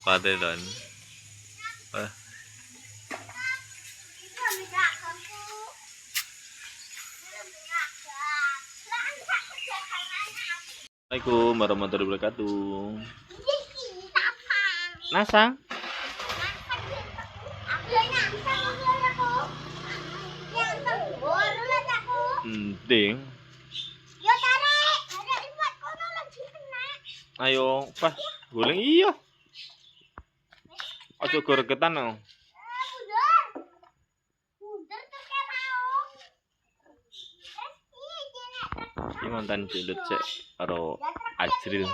Padedon. Eh, Assalamualaikum warahmatullahi wabarakatuh. Nasang? Penting. Ayo, pas guling iya. Aja gregetan no. Iki mantan julut cek karo Ajril.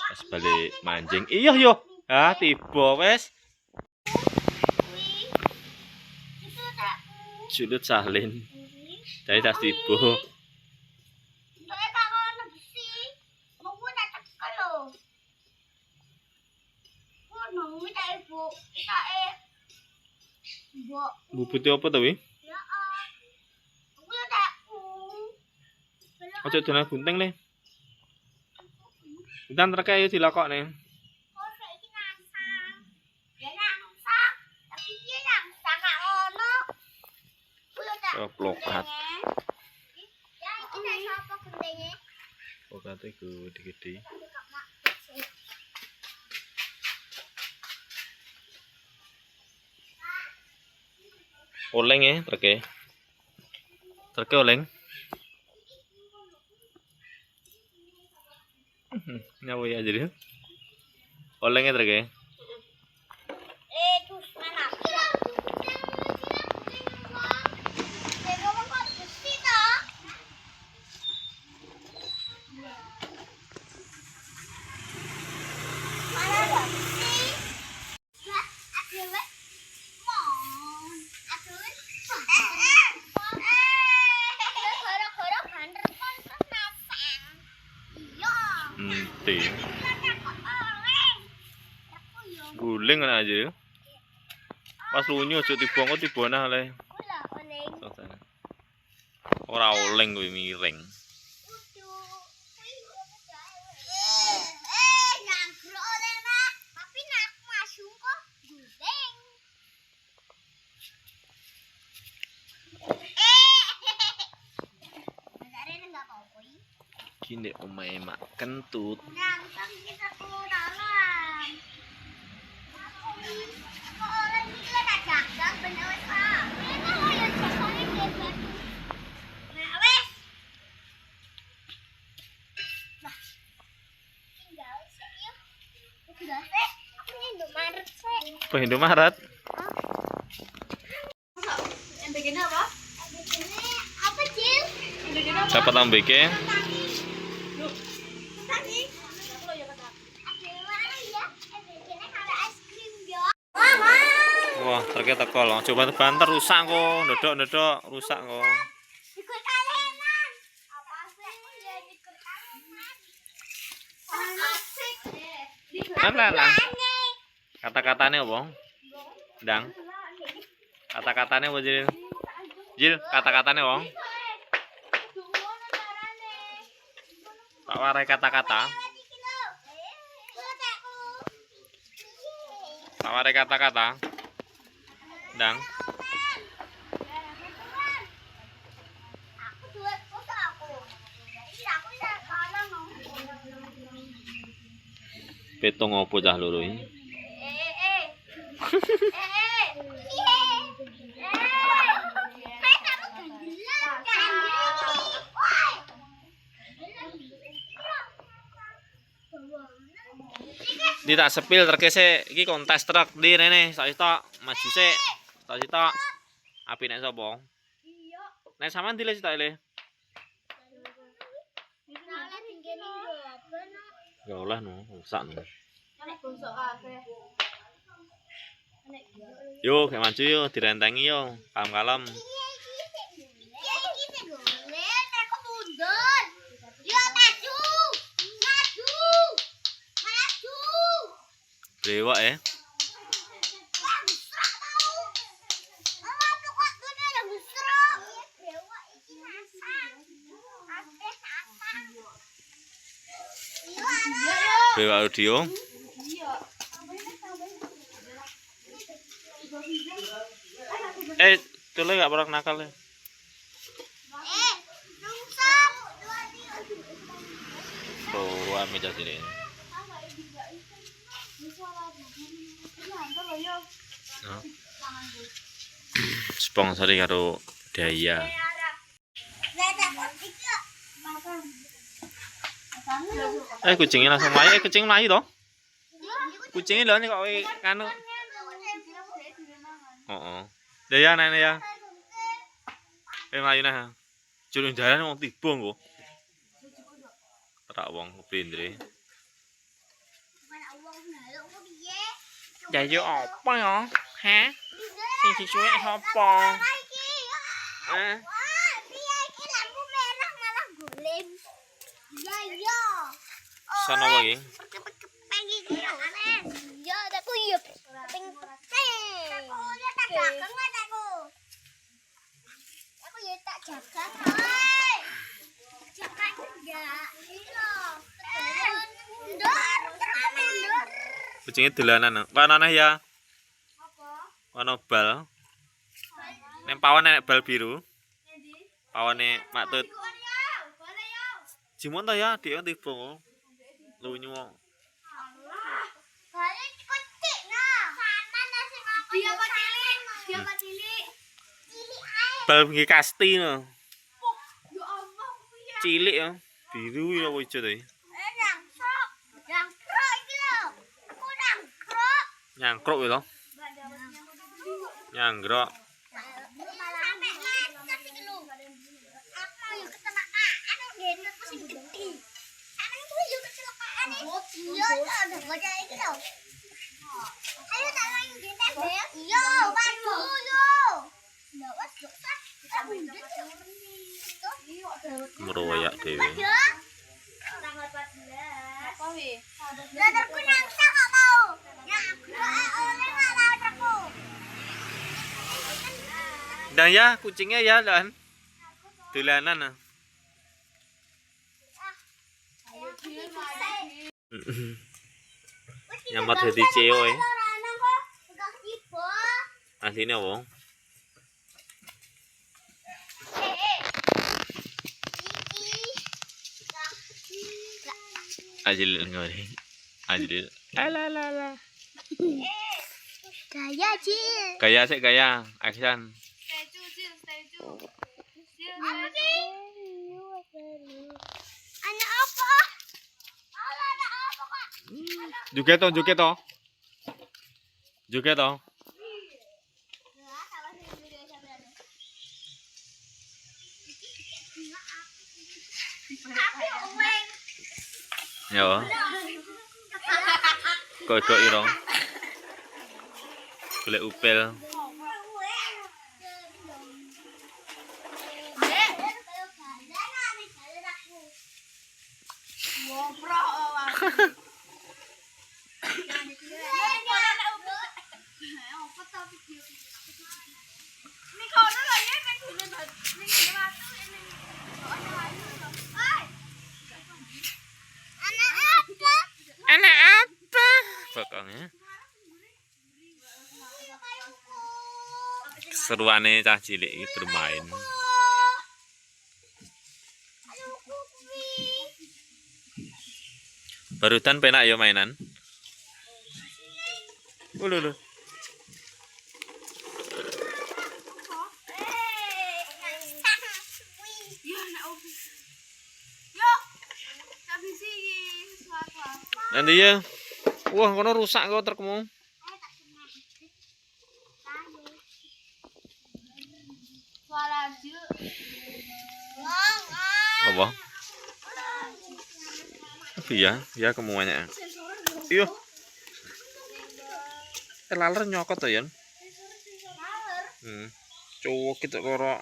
Pas balik mancing. Iya yo. Ah, tiba wes. Julut salin. Jadi tas tiba. Bubute apa to wi? Ojo dolan gunting le. Entar treke ayo dilokokne. Plokat. Plokate gede-gede. Oleng ya, treke. Treke oleng. Nyawa ya jadi. Olengnya treke. Guling kan aja. Pas lunyu aja tibongo tibona le. Ora oleng kuwi miring. Kini omae mak kentut. Apa Indomaret? Apa, Cil? Dapat ambeke. Wah, ternyata teko lho. Coba banter rusak kok, ndodok-ndodok rusak kok. Lah. Kata-katane apa? Ndang. Kata-katane apa, Jil? Jil, kata-katane wong. Tak warai kata-kata. Tak warai kata-kata. Ndang. Petong opo cah loro iki? Di tak sepil terkese iki kontes truk di rene sak sitok maju sik sak sitok api nek sapa iya nek sampean dile sitok le ya oleh no rusak no yo kayak maju yo direntengi yo kalem-kalem Brewok ya. Dewa Audio. Tule gak pernah nakal ya. Oh, meja sini. Sponsori karo Daya. Kucingnya langsung melayu, kucing melayu toh? Kucingnya lho nih kok kanu. Oh. Daya nene ya. Melayu nah. Jurung jalan wong tiba engko. Tak wong keprindre. Jayo apa ya? Hah? Sing dicuwek sapa? Hah? Piye iki lampu merah malah golem. Ya. Sono wae. Kepeng iki aneh. Ya, aku yo kepeng. Aku ya tak dagang aku. Aku ya tak jagang, oi. Jagang enggak. Iki lho. Ndor. Kucingnya dolanan. Warnane ya. Apa? Warna bal. Nek pawon nek bal biru. Pawane maktut. Jimon ta ya, dia tiba. Lunyu. Balik kucing nah. Sama nasi makan. Dia apa cilik? Dia apa cilik? Cilik ae. Bal nggih kasti no. Ya Allah, kuwi. Cilik ya. Biru ya apa ijo to. Nyangkruk. Nyangkruk iki lho. Aku nyangkruk. Nyangkruk ya to. Nyanggrok. Meroyak dhewe. Dadarku nangsa kok mau. Oleh malah aku. Dan ya kucingnya ya dan dolanan nah. Nyamar dadi CEO e. Asline apa? Ajil ngori. Ajil. Alalala. Gaya Cil. Gaya sik gaya, action. Apa sih? Anak apa? Allah, anak apa kok? Joget to, joget to. Joget to. Ya. Kodok ira. Golek upil. Anak apa? Pokoknya keseruane cah cilik iki bermain. Barudan penak ya mainan. Lho. Nanti ya. Wah, kono rusak kok trukmu. Apa? Ya kemuanya. Iyo. Laler nyokot to, Yan. Cowok kita koro.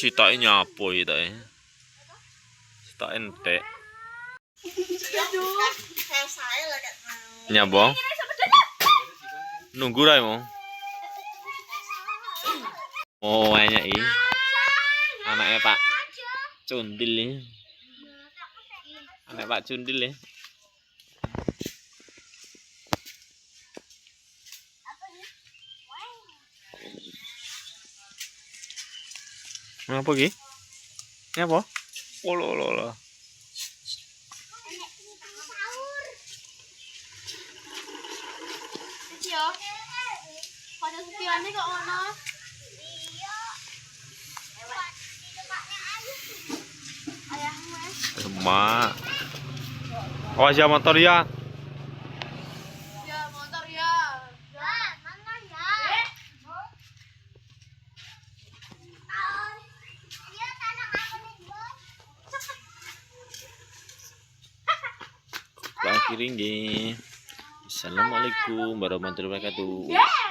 Sitoke nyapo sitoke. Sitoke entek. Nyabo. Nunggu ra mo. Oh, banyak ini. Anaknya Pak Cundil ya. Anak Pak Cundil ya. Apa ki? Ini apa? Oh lo. Yo. Pada setiane kok ono. Iya. Ayahmu Emak. Awas ya motor ya. ya motor ya. Ya, mana ya? Iya, tanah aku nih, Bos. Akhirnya nggih. Assalamualaikum warahmatullahi wabarakatuh.